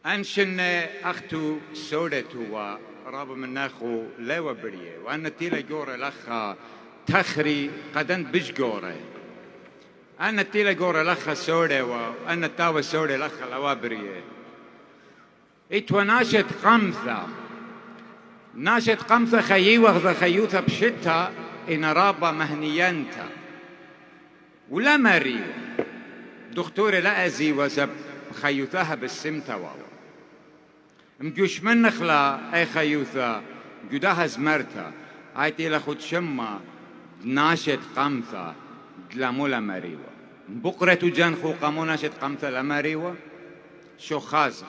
أنشن أختو سودتو وراب من أخو لوا بريه وأنا تيلا جورة لخا تخري قدن بش جورة أنا تيلا جورة لخا سودة وأنا تاوى سودة لخا لوا بريه إتوا ناشت قمثة خيي وغذا خيوثة بشتها إن رابا مهنيانتا ولا مريو دكتور لا أزي وزب خيوثها بالسمتا واو مجوش من نخلا أي خيوثة جداها زمرتا عايتي لخد شما ناشت قمثة دلامولا مريوة بقرة جنخو قامو ناشت قمثة لمريوة شو خازخ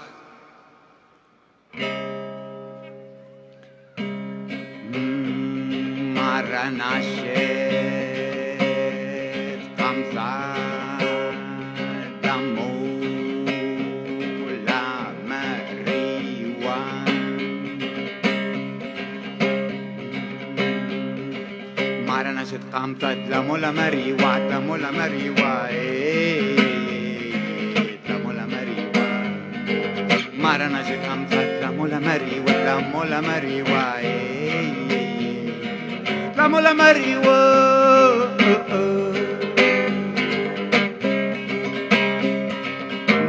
مرة ناشت قمثة ناشت قامتا دلمولا مريوا دلمولا مريوا دلمولا مريوا مارا ناشت قامتا دلمولا مريوا دلمولا مريوا دلمولا مريوا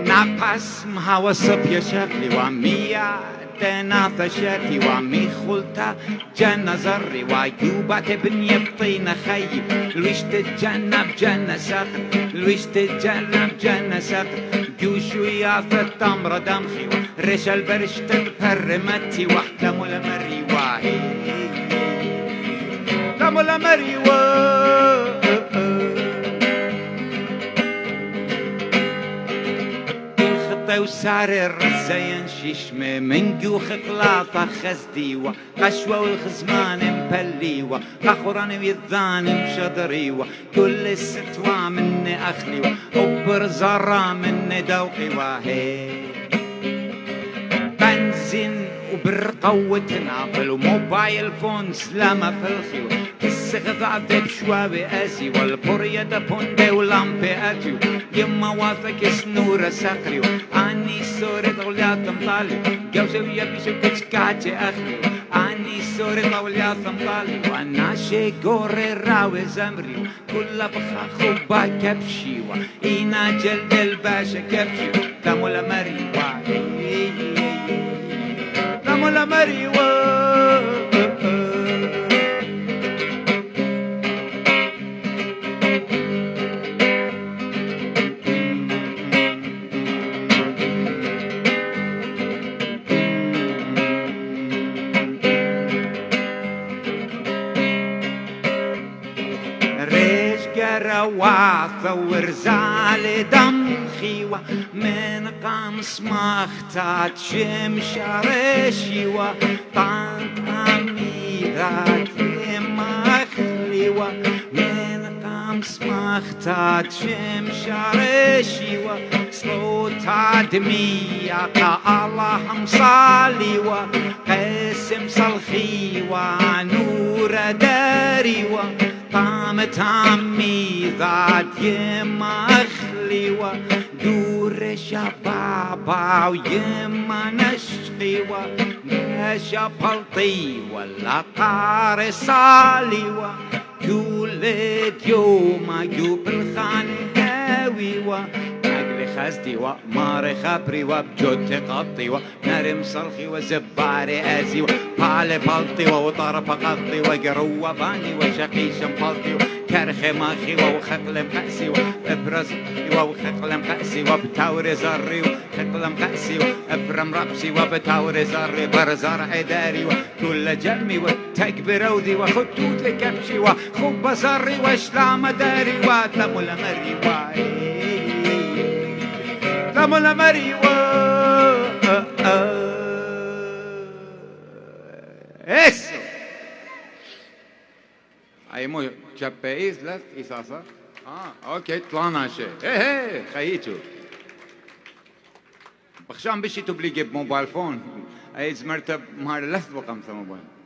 نفس مهوسب يا شكلي ومية تناث شاتي وامي خلتا جنة زري وعيوبات بني بطينة خيب لويش تتجنب جنة سقر لويش تتجنب جنة سقر جوشو ياث التمر دمخي ريش البرش تبهر متي وحدة مولا مريوا لا مولا مريوا وسار الرزين شيشمة من جوخ قلاطة خزديوة قشوة والخزمان مبليوة قخوران ويذان مشضريوة كل الستوى مني أخليوة وبرزارة مني دوقي واهي بنزين وبرقوة نابل وموبايل فون سلامة في الخيوة السغذا بشوابي أزي والبورية دبوندي ولامبي أتيو يما واثق سنورة سقريو أني سورة غوليات مطالي جوزو يبيشو كتشكاتي أخليو أني سورة غوليات مطالي وأنا شي قوري راوي زمريو كل بخاخو با كبشيوة إنا جلد الباشا كبشيو دامولا مريوا دامولا مريوا وثور زال دم خيوة من قمص مختات شمشار شيوة طنط أميرات مخليوة من قمص مختات شمشار شيوة صوت دمية الله مصاليوة قسم صلخيوة نور داريوة طعم تعمي ذات يما أخليوة دور شبابا ويما نشقيوة نشا بلطي ولا قار صاليوة جولد يوما جوب الخانهاويوة خزدي وماري خبري وبجوت قطي ونرم صلخي وزباري أزي وبالي بلطي وطرف قطي وقروا باني وشقي شمبلطي وكرخي ماخي وخقل مقاسي وابرز وخقل مقاسي وبتاور زري وخقل مقاسي وابرم ربسي وبتاور زري برزار عداري وكل جمي والتكبر وذي وخطوط كبشي وخب زري وشلام داري وتمل مري دامولا مريوا eso ايمو جابيز لا اساسا اوكي طلعنا شيء ايه خييتو بخشان بشي تبلي جيب موبايل فون اي زمرت مهار لث بقم موبايل